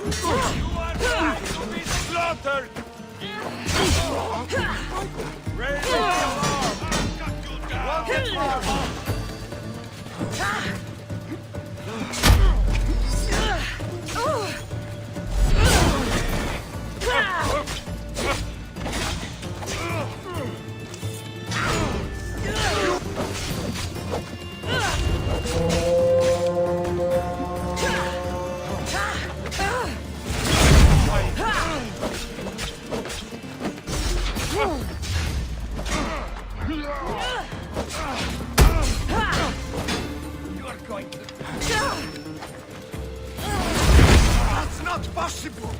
are to be slaughtered! Raise the alarm! I'll cut you down! Get more! That's not possible!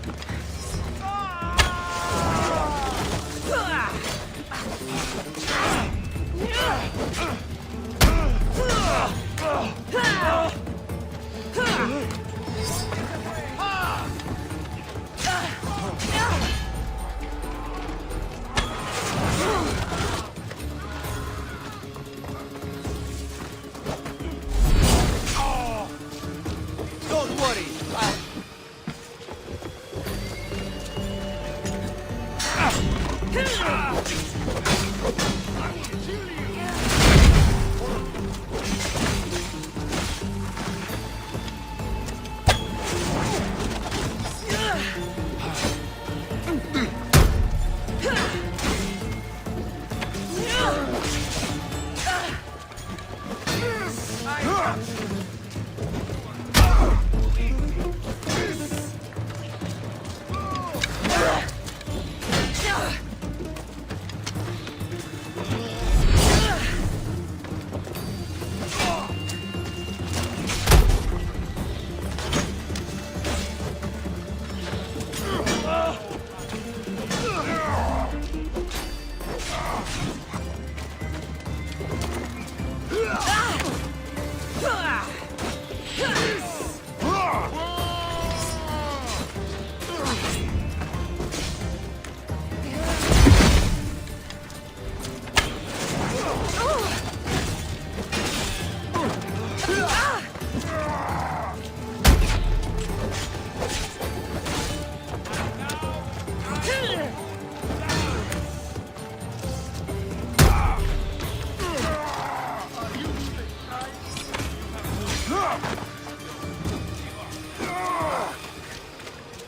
Don't worry.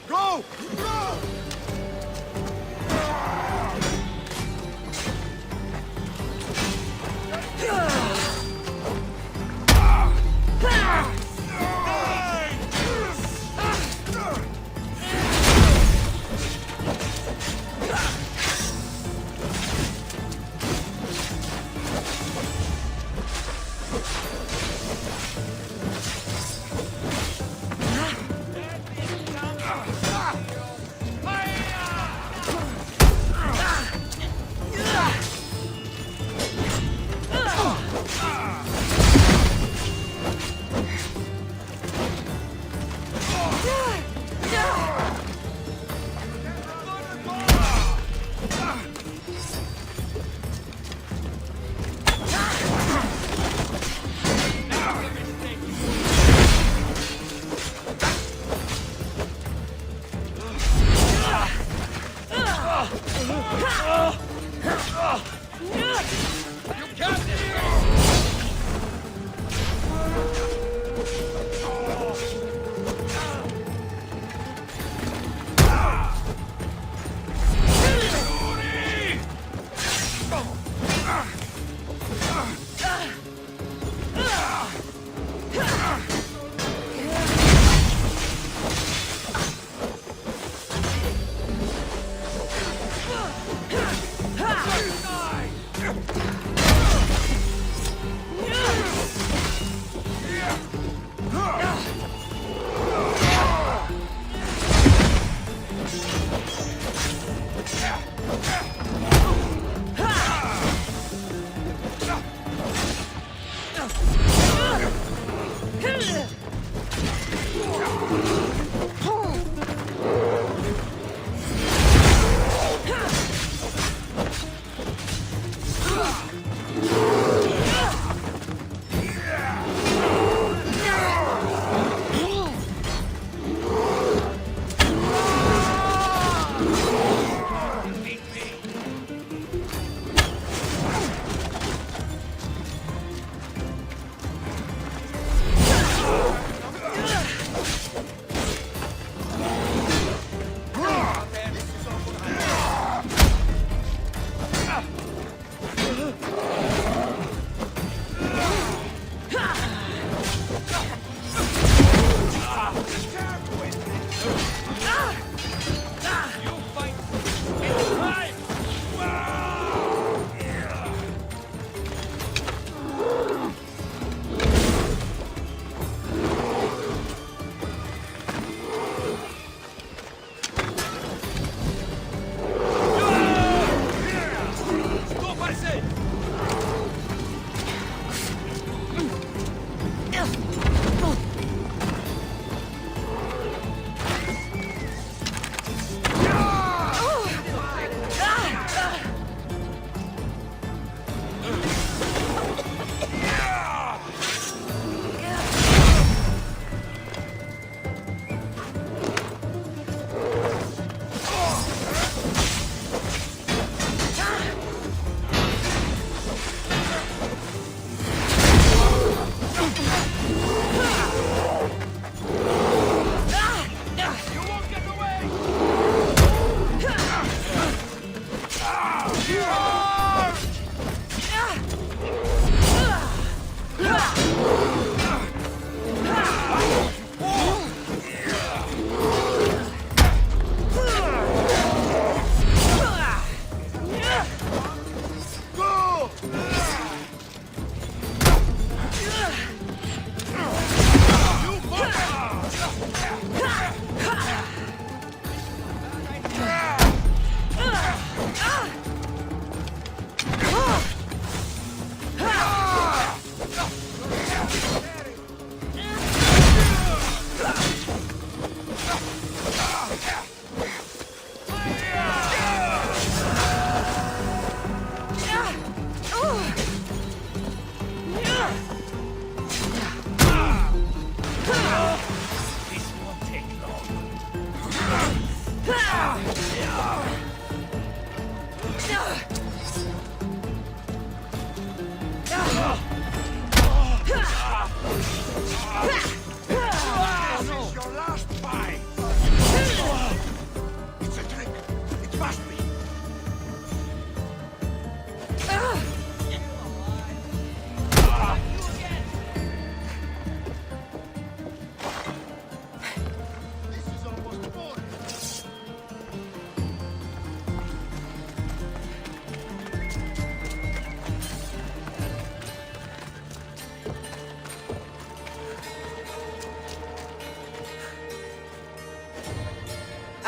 Go! Go!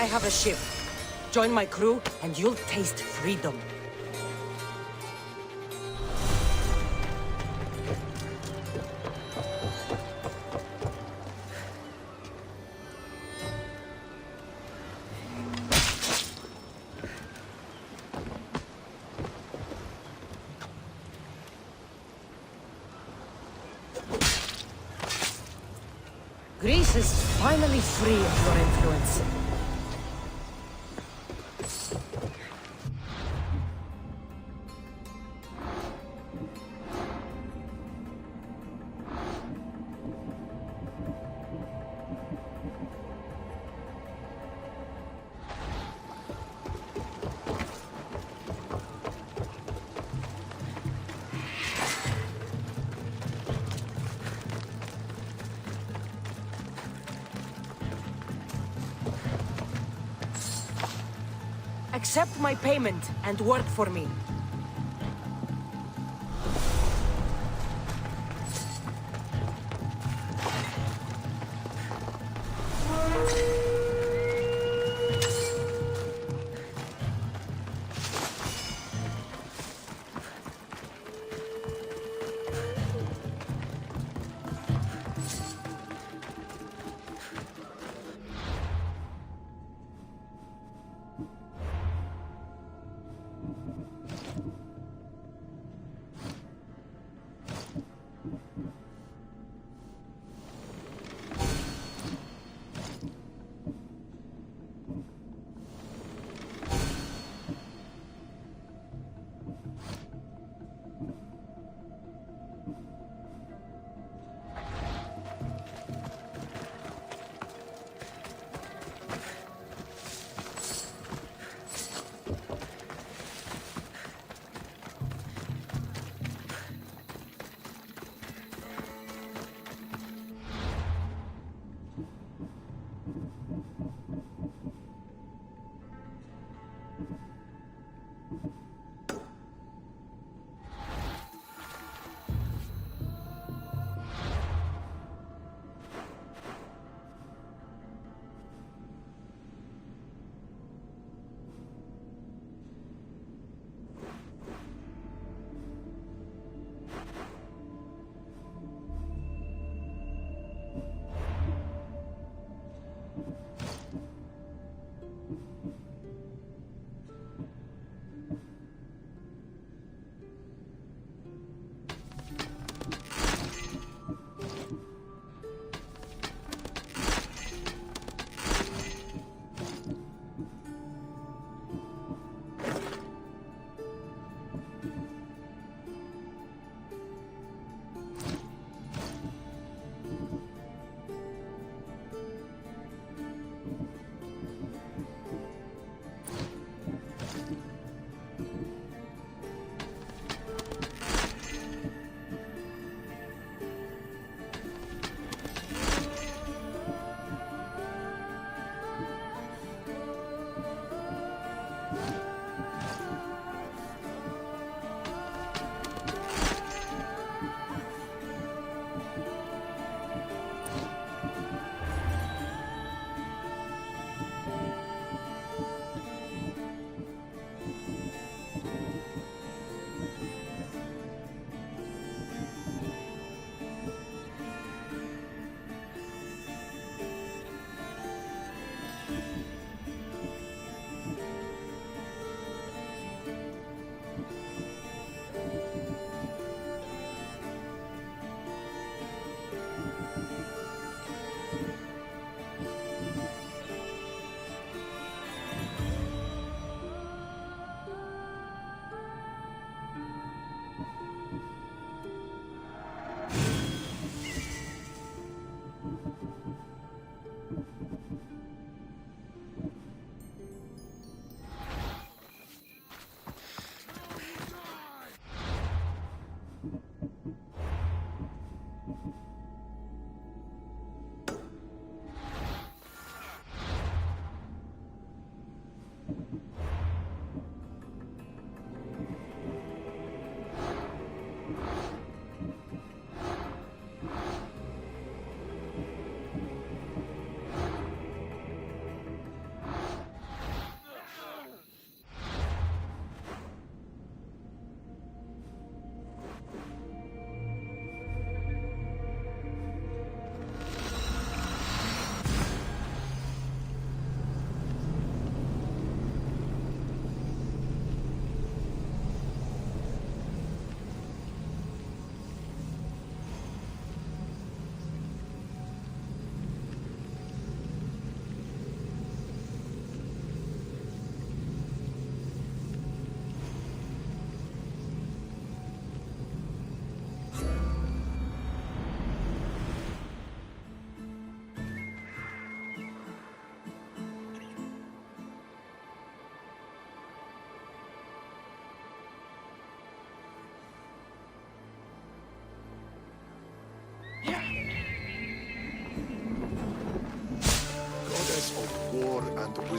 I have a ship. Join my crew, and you'll taste freedom. Greece is finally free of your influence. Accept my payment and work for me.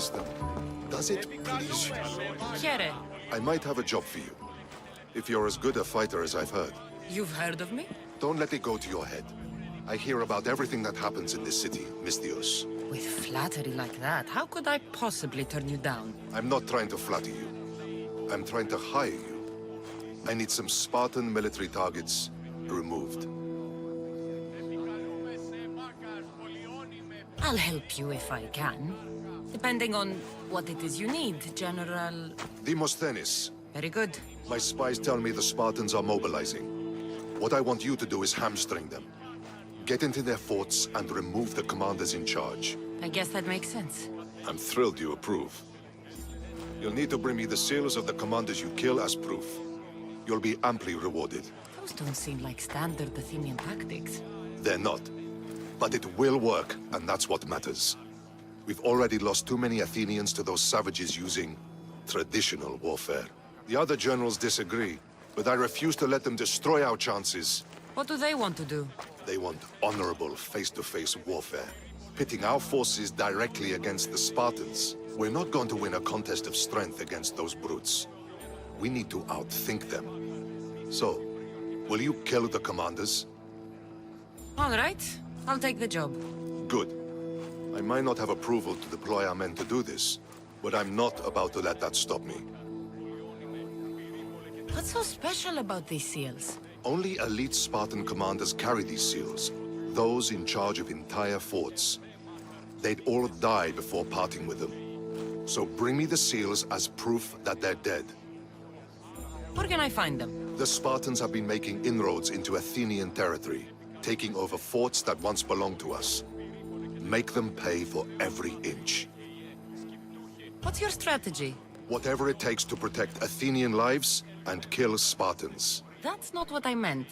wisdom. Does it please you? Here, I might have a job for you. If you're as good a fighter as I've heard. you've heard of me? Don't let it go to your head. I hear about everything that happens in this city, Misthios. With flattery like that, how could I possibly turn you down? I'm not trying to flatter you. I'm trying to hire you. I need some Spartan military targets removed. I'll help you if I can. Depending on what it is you need, General... Demosthenes, Very good. my spies tell me the Spartans are mobilizing. What I want you to do is hamstring them. Get into their forts and remove the commanders in charge. I guess that makes sense. I'm thrilled you approve. You'll need to bring me the seals of the commanders you kill as proof. You'll be amply rewarded. Those don't seem like standard Athenian tactics. They're not. But it will work, and that's what matters. We've already lost too many Athenians to those savages using traditional warfare. The other generals disagree, but I refuse to let them destroy our chances. What do they want to do? They want honorable face-to-face warfare, pitting our forces directly against the Spartans. We're not going to win a contest of strength against those brutes. We need to outthink them. So, will you kill the commanders? All right, I'll take the job. Good. I might not have approval to deploy our men to do this, but I'm not about to let that stop me. What's so special about these seals? Only elite Spartan commanders carry these seals, those in charge of entire forts. They'd all die before parting with them. So bring me the seals as proof that they're dead. Where can I find them? The Spartans have been making inroads into Athenian territory, taking over forts that once belonged to us. Make them pay for every inch. What's your strategy? Whatever it takes to protect Athenian lives and kill Spartans. That's not what I meant.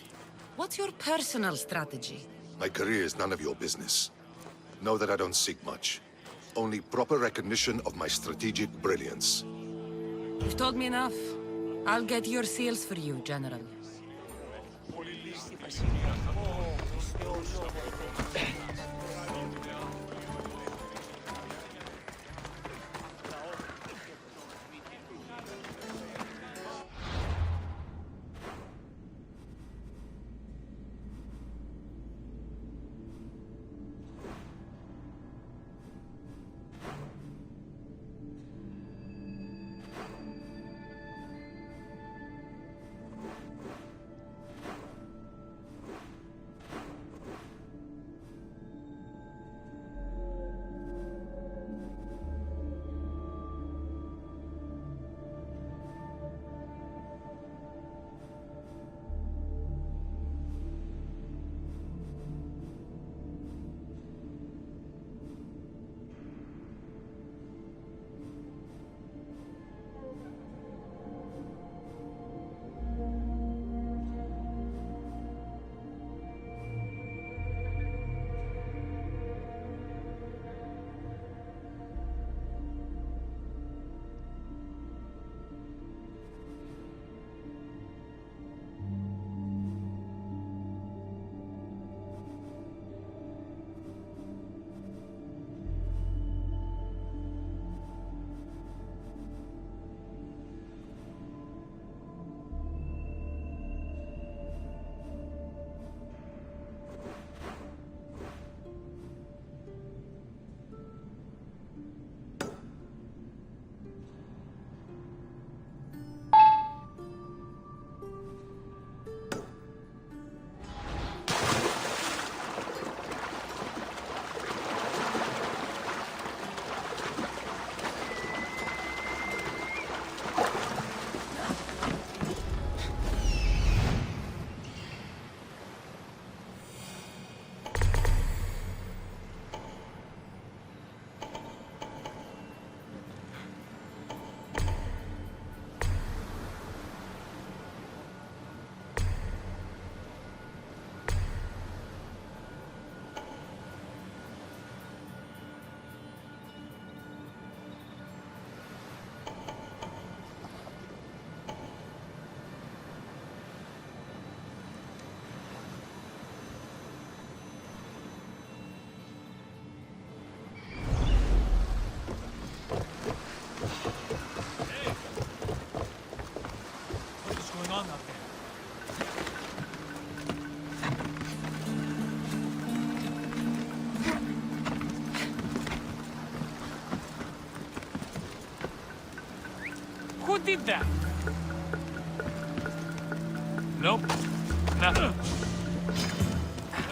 What's your personal strategy? My career is none of your business. Know that I don't seek much. Only proper recognition of my strategic brilliance. You've told me enough. I'll get your seals for you, General. Who did that? Nope. Nothing.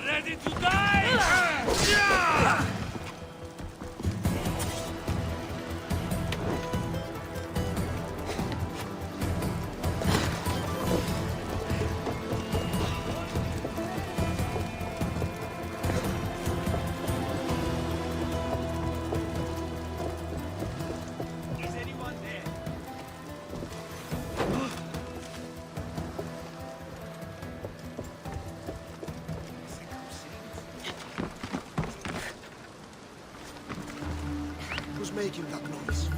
Ready to die? Yeah! Who's making that noise?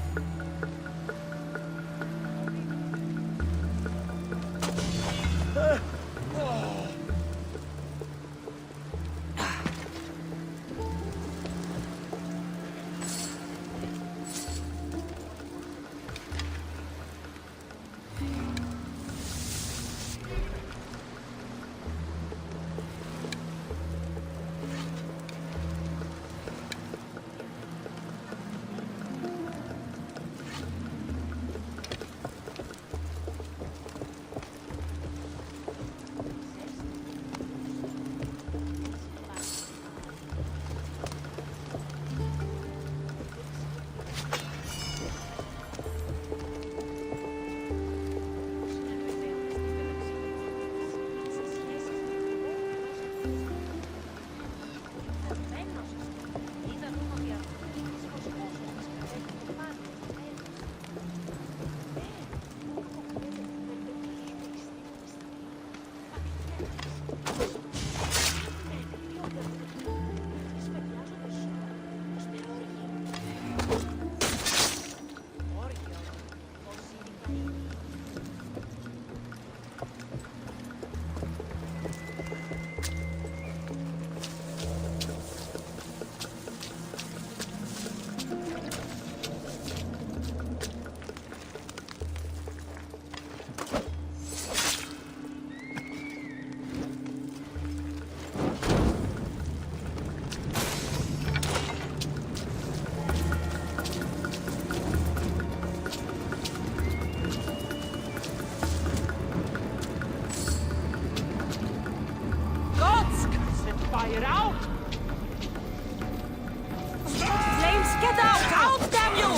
Fire out! Flames, get out! Out, damn you!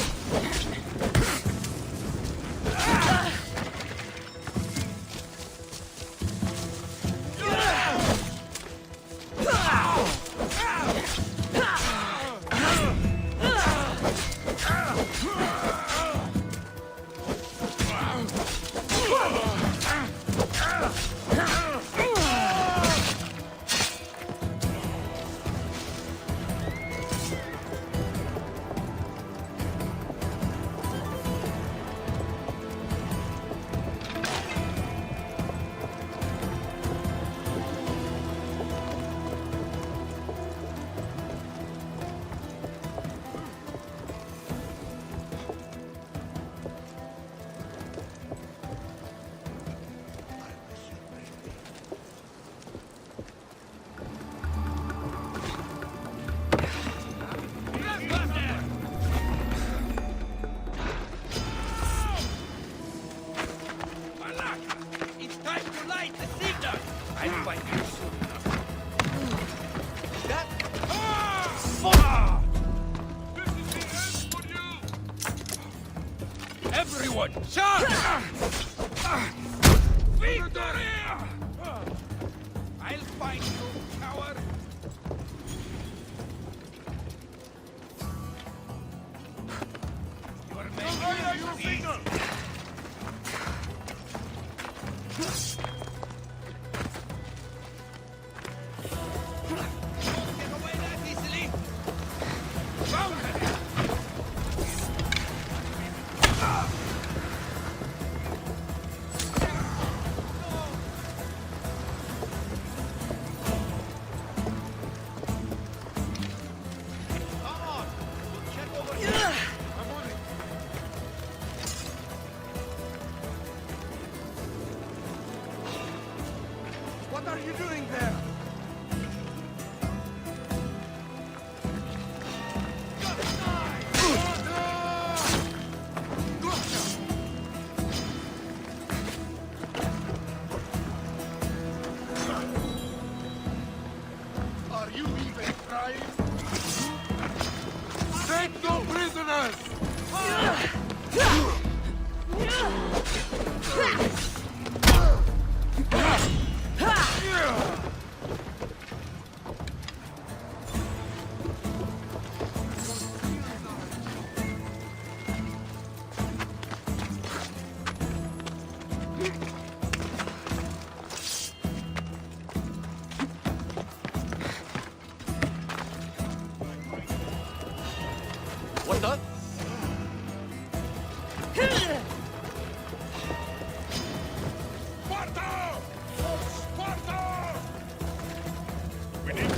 It's time to light the signal! I'll find you soon enough. That... This is the end for you! Everyone, charge! Victory! I'll find you, coward! Your men will see. What the? Sparta! Sparta! We need...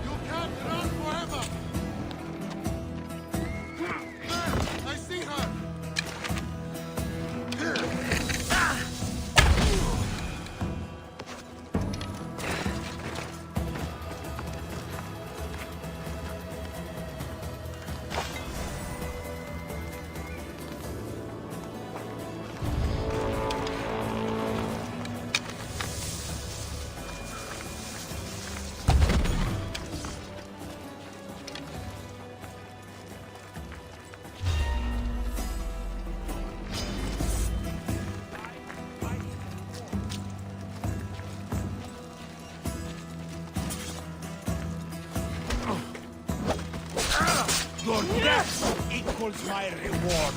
You can't run forever! I see her! Your death equals my reward.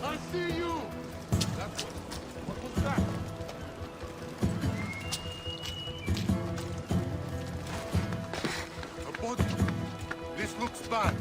I see you! That's what was that? A body! This looks bad!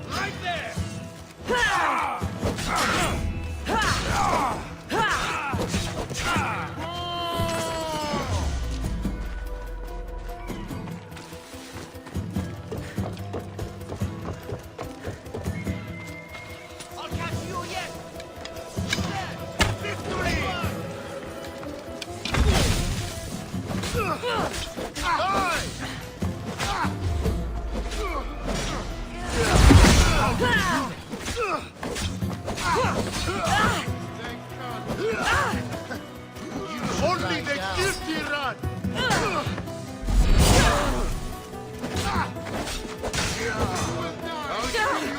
Right there! I'll catch you yet! Victory! Only the guilty run! I'll kill you!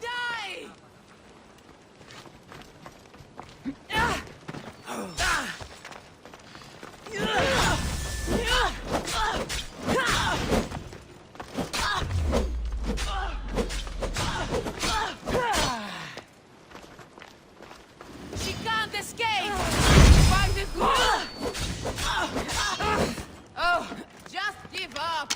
Die! She can't escape! Find the goal! Oh, just give up!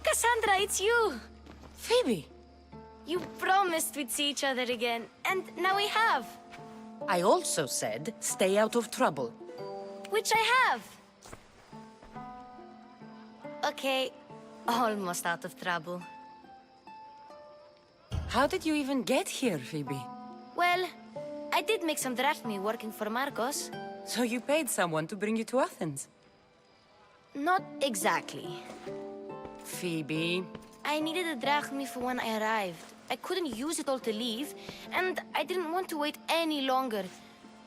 Cassandra, it's you! Phoebe! You promised we'd see each other again, and now we have. I also said, stay out of trouble. Which I have. Okay, almost out of trouble. How did you even get here, Phoebe? Well, I did make some drachmi working for Marcos. So you paid someone to bring you to Athens? Not exactly. Phoebe... I needed a drachmi for when I arrived. I couldn't use it all to leave, and I didn't want to wait any longer.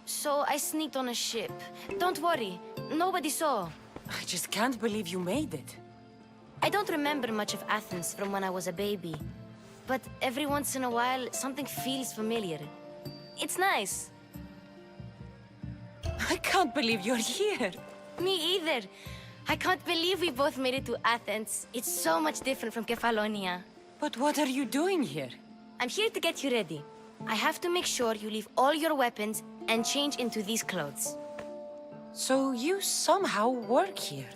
So I sneaked on a ship. Don't worry, nobody saw. I just can't believe you made it. I don't remember much of Athens from when I was a baby. But every once in a while, something feels familiar. It's nice. I can't believe you're here. Me either. I can't believe we both made it to Athens. It's so much different from Kefalonia. But what are you doing here? I'm here to get you ready. I have to make sure you leave all your weapons and change into these clothes. So you somehow work here.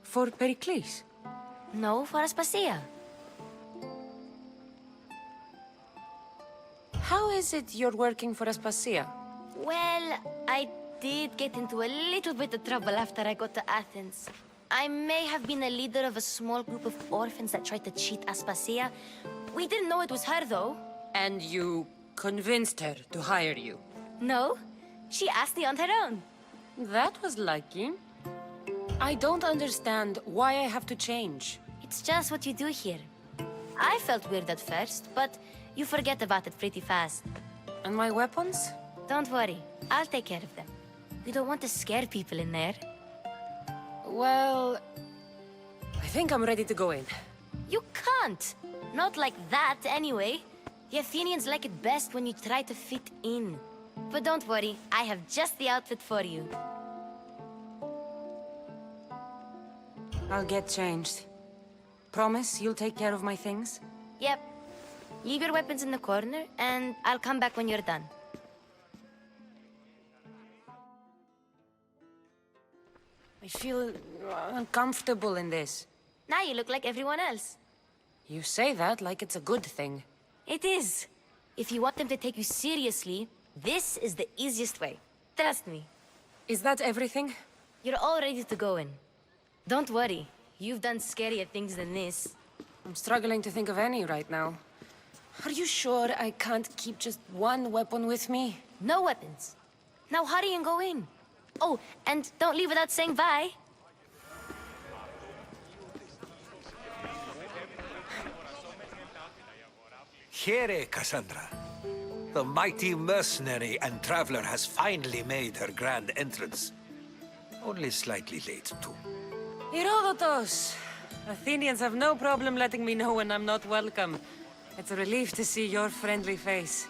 For Pericles? No, for Aspasia. How is it you're working for Aspasia? Well, I did get into a little bit of trouble after I got to Athens. I may have been a leader of a small group of orphans that tried to cheat Aspasia. We didn't know it was her, though. And you convinced her to hire you? No, she asked me on her own. That was lucky. I don't understand why I have to change. It's just what you do here. I felt weird at first, but you forget about it pretty fast. And my weapons? Don't worry, I'll take care of them. We don't want to scare people in there. Well, I think I'm ready to go in. You can't! Not like that, anyway. The Athenians like it best when you try to fit in. But don't worry, I have just the outfit for you. I'll get changed. Promise you'll take care of my things? Yep. Leave your weapons in the corner, and I'll come back when you're done. I feel uncomfortable in this. Now you look like everyone else. You say that like it's a good thing. It is. If you want them to take you seriously, this is the easiest way. Trust me. Is that everything? You're all ready to go in. Don't worry. You've done scarier things than this. I'm struggling to think of any right now. Are you sure I can't keep just one weapon with me? No weapons. Now hurry and go in. Oh, and don't leave without saying bye. Here, Cassandra. The mighty mercenary and traveler has finally made her grand entrance. Only slightly late, too. HERODOTOS! Athenians have no problem letting me know when I'm not welcome. It's a relief to see your friendly face.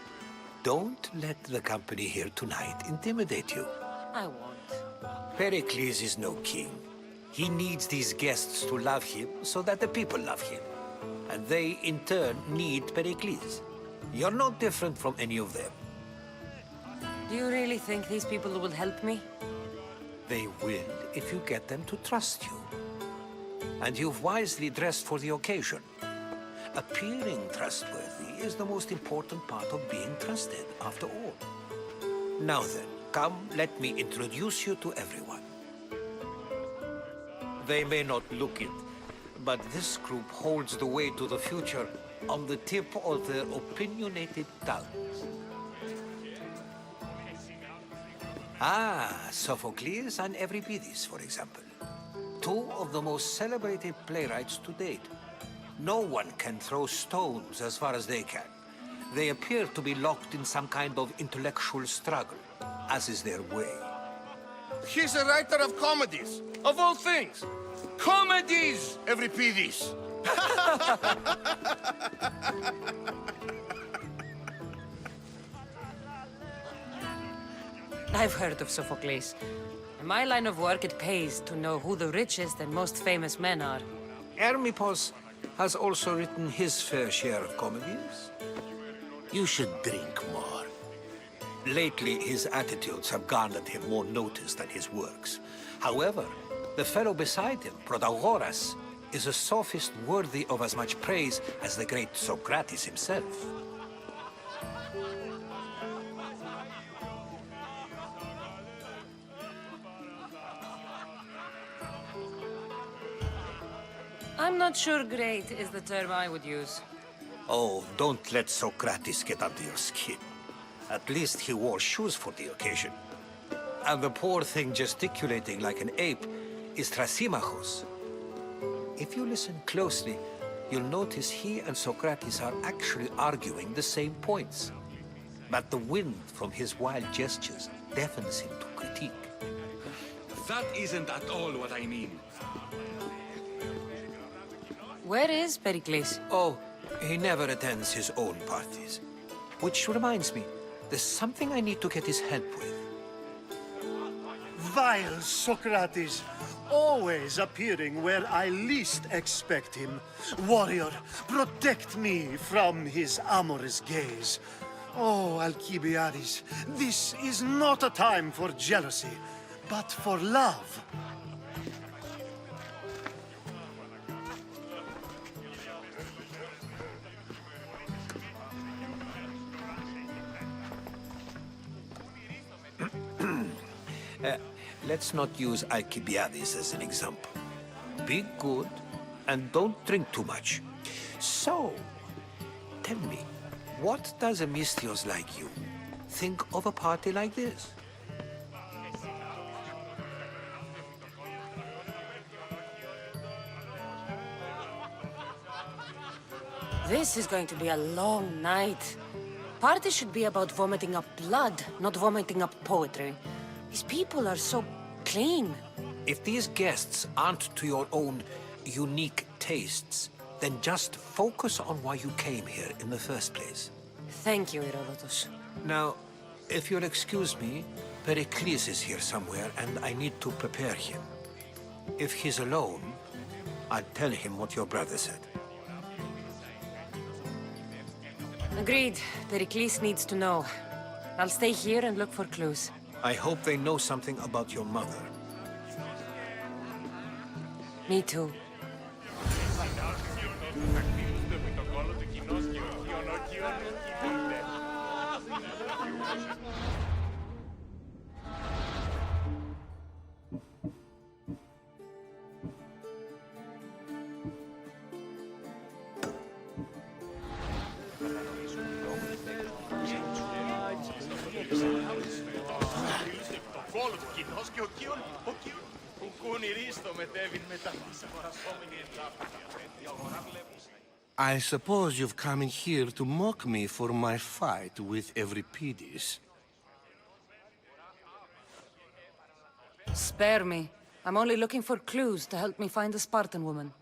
Don't let the company here tonight intimidate you. I won't. Pericles is no king. He needs these guests to love him so that the people love him. And they, in turn, need Pericles. You're no different from any of them. Do you really think these people will help me? They will if you get them to trust you. And you've wisely dressed for the occasion. Appearing trustworthy is the most important part of being trusted, after all. Now then, come, let me introduce you to everyone. They may not look it, but this group holds the way to the future on the tip of their opinionated tongues. Ah, Sophocles and Euripides, for example. Two of the most celebrated playwrights to date. No one can throw stones as far as they can. They appear to be locked in some kind of intellectual struggle, as is their way. He's a writer of comedies, of all things. Comedies, Euripides. I've heard of Sophocles. In my line of work, it pays to know who the richest and most famous men are. Hermippos has also written his fair share of comedies. You should drink more. Lately, his attitudes have garnered him more notice than his works. However, the fellow beside him, Protagoras, is a sophist worthy of as much praise as the great Socrates himself. I'm not sure great is the term I would use. Oh, don't let Socrates get under your skin. At least he wore shoes for the occasion. And the poor thing gesticulating like an ape is Thrasymachos. If you listen closely, you'll notice he and Socrates are actually arguing the same points. But the wind from his wild gestures deafens him to critique. That isn't at all what I mean. Where is Pericles? Oh, he never attends his own parties. Which reminds me, there's something I need to get his help with. Vile Socrates, always appearing where I least expect him. Warrior, protect me from his amorous gaze. Oh, Alcibiades, this is not a time for jealousy. but for love. Let's not use Alcibiades as an example. Be good and don't drink too much. So, tell me, what does a Misthios like you think of a party like this? This is going to be a long night. Party should be about vomiting up blood, not vomiting up poetry. These people are so clean. If these guests aren't to your own unique tastes, then just focus on why you came here in the first place. Thank you, HERODOTOS. Now, if you'll excuse me, Pericles is here somewhere, and I need to prepare him. If he's alone, I'll tell him what your brother said. Agreed. Pericles needs to know. I'll stay here and look for clues. I hope they know something about your mother. Me too. I suppose you've come in here to mock me for my fight with Euripides. Spare me. I'm only looking for clues to help me find a Spartan woman.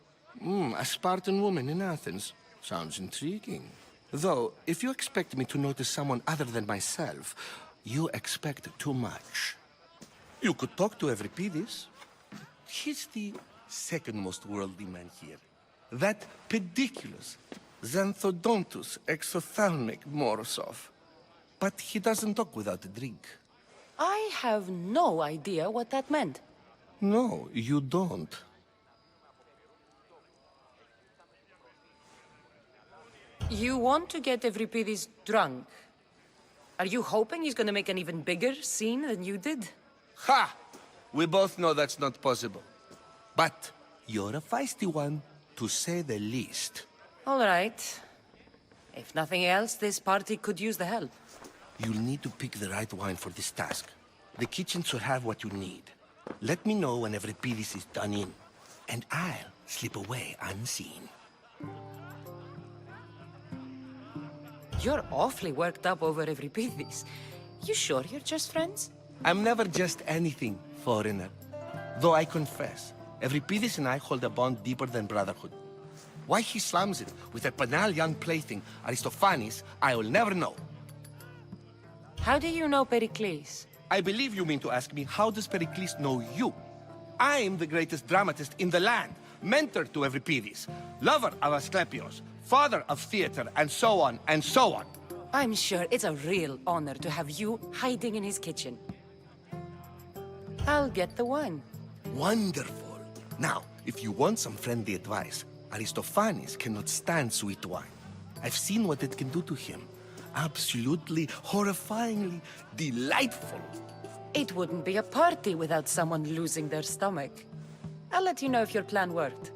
A Spartan woman in Athens. Sounds intriguing. Though, if you expect me to notice someone other than myself, you expect too much. You could talk to Euripides. He's the second most worldly man here. That pediculous, xanthodontus exophthalmic Morosov. But he doesn't talk without a drink. I have no idea what that meant. No, you don't. You want to get Euripides drunk? Are you hoping he's gonna make an even bigger scene than you did? Ha! We both know that's not possible. But you're a feisty one, to say the least. All right. If nothing else, this party could use the help. You'll need to pick the right wine for this task. The kitchen should have what you need. Let me know when Euripides is done in, and I'll slip away unseen. You're awfully worked up over Euripides. You sure you're just friends? I'm never just anything, foreigner. Though I confess, Euripides and I hold a bond deeper than brotherhood. Why he slams it with a banal young plaything, Aristophanes, I will never know. How do you know Pericles? I believe you mean to ask me, how does Pericles know you? I'm the greatest dramatist in the land, mentor to Euripides, lover of Asclepios, father of theater, and so on, and so on. I'm sure it's a real honor to have you hiding in his kitchen. I'll get the wine. Wonderful. Now, if you want some friendly advice, Aristophanes cannot stand sweet wine. I've seen what it can do to him. Absolutely, horrifyingly delightful. It wouldn't be a party without someone losing their stomach. I'll let you know if your plan worked.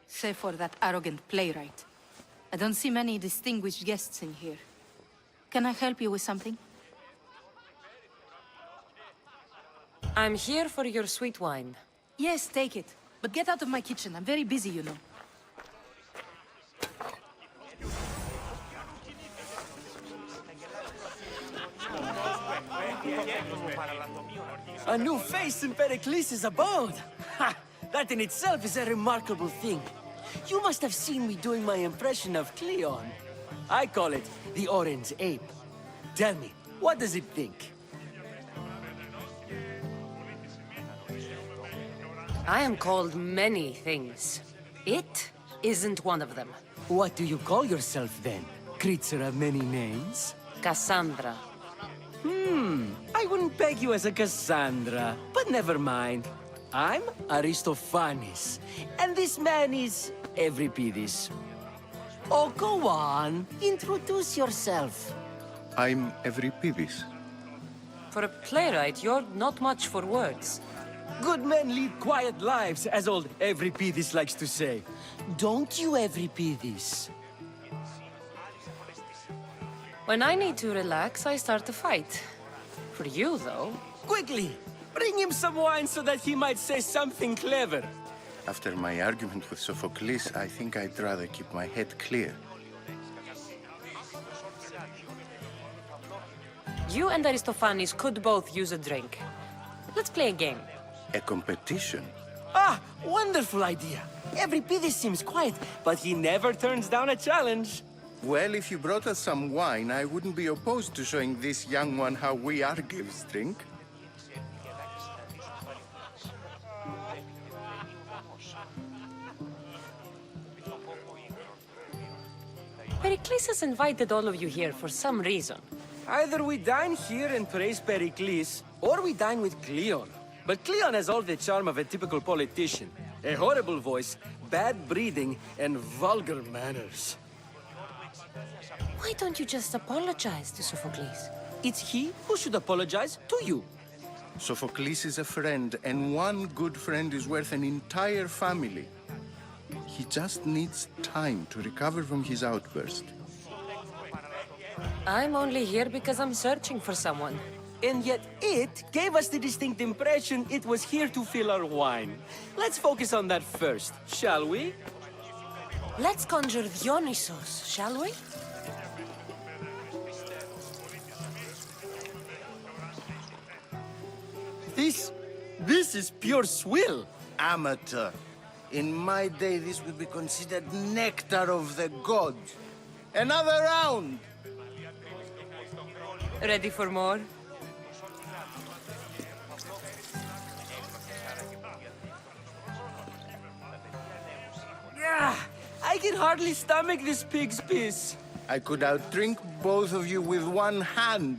Save for that arrogant playwright. I don't see many distinguished guests in here. Can I help you with something? I'm here for your sweet wine. Yes, take it. But get out of my kitchen. I'm very busy, you know. A new face in Pericles' abode! Ha! That in itself is a remarkable thing. You must have seen me doing my impression of Cleon. I call it the Orange Ape. Tell me, what does it think? I am called many things. It isn't one of them. What do you call yourself then? Creature of many names? Cassandra. I wouldn't peg you as a Cassandra, but never mind. I'm Aristophanes, and this man is Euripides. Oh, go on. Introduce yourself. I'm Euripides. For a playwright, you're not much for words. Good men lead quiet lives, as old Euripides likes to say. Don't you, Euripides? When I need to relax, I start to fight. For you, though... Quickly! Bring him some wine so that he might say something clever. After my argument with Sophocles, I think I'd rather keep my head clear. You and Aristophanes could both use a drink. Let's play a game. A competition? Ah, wonderful idea. Euripides seems quiet, but he never turns down a challenge. Well, if you brought us some wine, I wouldn't be opposed to showing this young one how we Argives drink. Pericles has invited all of you here for some reason. Either we dine here and praise Pericles, or we dine with Cleon. But Cleon has all the charm of a typical politician. A horrible voice, bad breeding, and vulgar manners. Why don't you just apologize to Sophocles? It's he who should apologize to you. Sophocles is a friend, and one good friend is worth an entire family. He just needs time to recover from his outburst. I'm only here because I'm searching for someone. And yet it gave us the distinct impression it was here to fill our wine. Let's focus on that first, shall we? Let's conjure Dionysos, shall we? This is pure swill. Amateur. In my day, this would be considered nectar of the gods. Another round! Ready for more? Yeah, I can hardly stomach this pig's piss. I could outdrink both of you with one hand.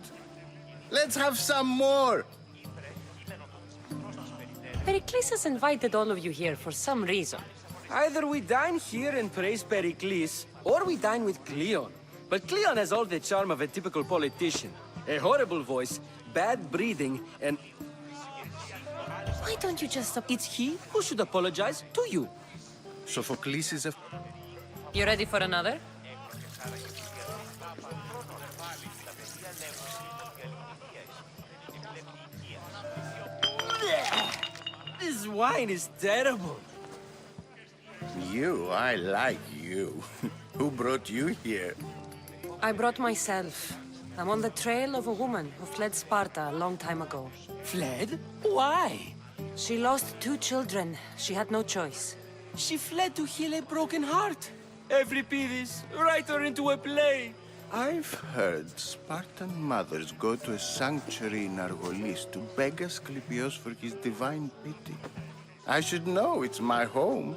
Let's have some more! Pericles has invited all of you here for some reason. Either we dine here and praise Pericles, or we dine with Cleon. But Cleon has all the charm of a typical politician. A horrible voice, bad breeding, and... Why don't you just... It's he who should apologize to you. Sophocles is a... You ready for another? This wine is terrible. You, I like you. Who brought you here? I brought myself. I'm on the trail of a woman who fled Sparta a long time ago. Fled? Why? She lost 2 children. She had no choice. She fled to heal a broken heart. Euripides, write her into a play. I've heard Spartan mothers go to a sanctuary in Argolis to beg Asclepios for his divine pity. I should know, it's my home.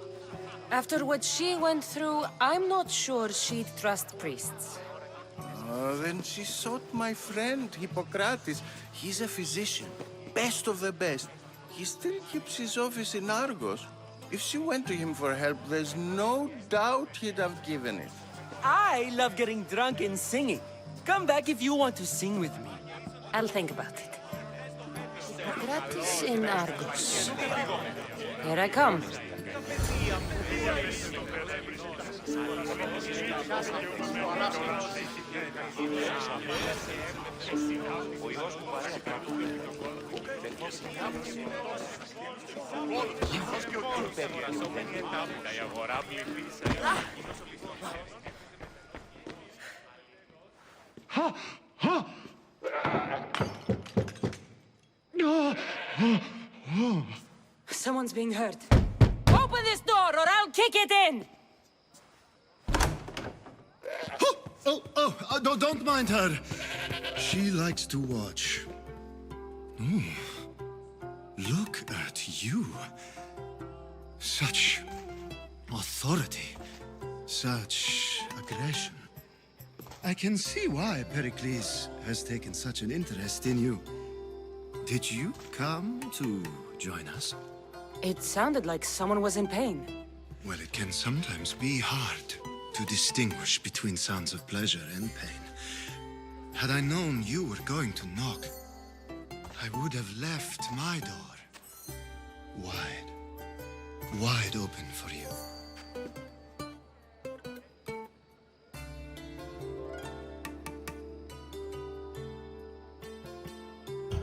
After what she went through, I'm not sure she'd trust priests. Then she sought my friend, Hippocrates. He's a physician, best of the best. He still keeps his office in Argos. If she went to him for help, there's no doubt he'd have given it. I love getting drunk and singing. Come back if you want to sing with me. I'll think about it. Hippocrates in Argos. Here I come. Someone's being hurt. Open this door or I'll kick it in! Don't mind her. She likes to watch. Look at you. Such authority, such aggression. I can see why Pericles has taken such an interest in you. Did you come to join us? It sounded like someone was in pain. Well, it can sometimes be hard to distinguish between sounds of pleasure and pain. Had I known you were going to knock, I would have left my door wide open for you.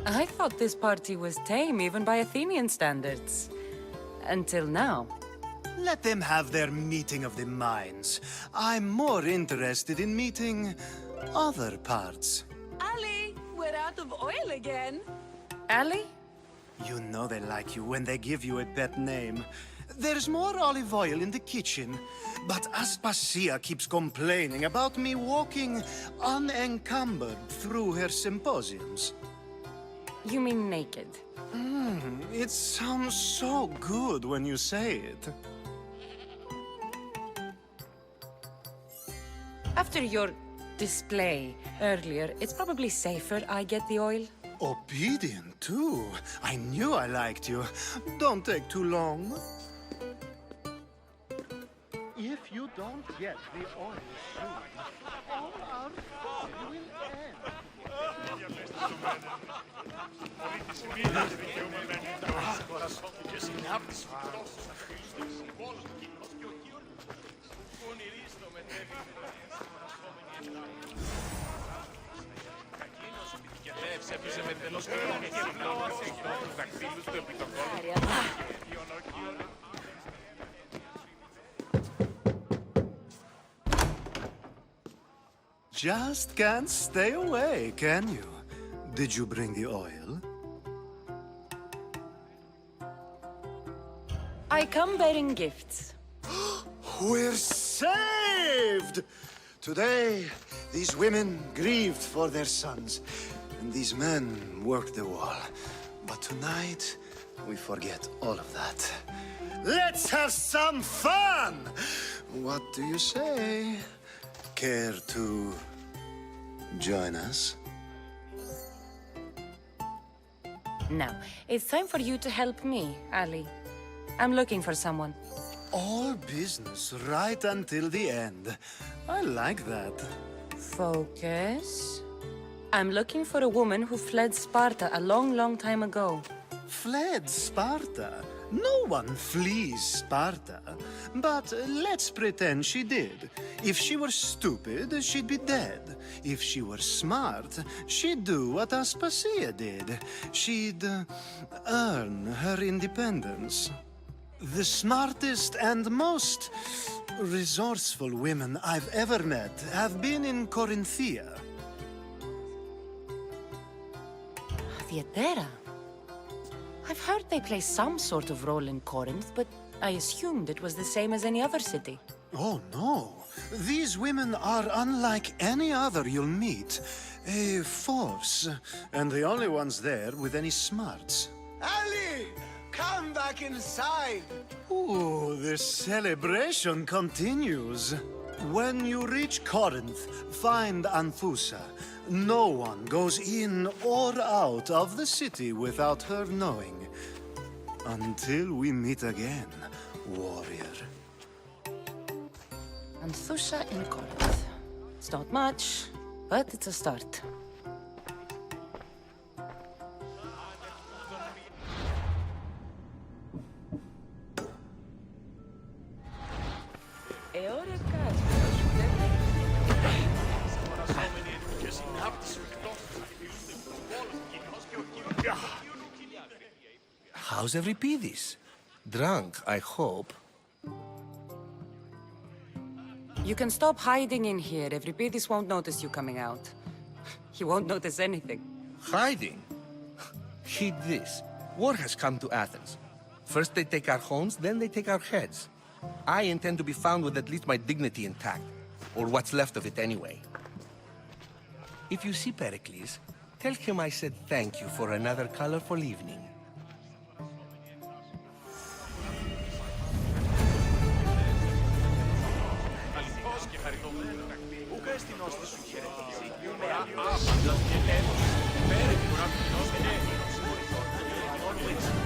I thought this party was tame even by Athenian standards. Until now. Let them have their meeting of the minds. I'm more interested in meeting other parts. Ali, we're out of oil again. Ali? You know they like you when they give you a pet name. There's more olive oil in the kitchen, but Aspasia keeps complaining about me walking unencumbered through her symposiums. You mean naked? It sounds so good when you say it. After your display earlier, it's probably safer I get the oil. Obedient, too. I knew I liked you. Don't take too long. If you don't get the oil soon, all our fun will end. Just can't stay away, can you? Did you bring the oil? I come bearing gifts. We're saved! Today, these women grieved for their sons, and these men worked the wall. But tonight, we forget all of that. Let's have some fun! What do you say? Care to join us? Now, it's time for you to help me, Ali. I'm looking for someone. All business right until the end. I like that. Focus. I'm looking for a woman who fled Sparta a long, long time ago. Fled Sparta? No one flees Sparta. But let's pretend she did. If she were stupid, she'd be dead. If she were smart, she'd do what Aspasia did. She'd earn her independence. The smartest and most resourceful women I've ever met have been in Corinthia. Theatera. I've heard they play some sort of role in Corinth, but I assumed it was the same as any other city. Oh, no. These women are unlike any other you'll meet. A force, and the only ones there with any smarts. Ali! Come back inside! Ooh, the celebration continues. When you reach Corinth, find Anthusa. No one goes in or out of the city without her knowing. Until we meet again, warrior. Anthusa in Corinth. It's not much, but it's a start. How's Euripides? Drunk, I hope. You can stop hiding in here. Euripides won't notice you coming out. He won't notice anything. Hiding? Heed this. War has come to Athens. First they take our homes, then they take our heads. I intend to be found with at least my dignity intact. Or what's left of it anyway. If you see Pericles, tell him I said thank you for another colorful evening. πες την όστη σου χαιρετήσει με άπαντος και λέμε. Φέρε την ουρά του Θεός και always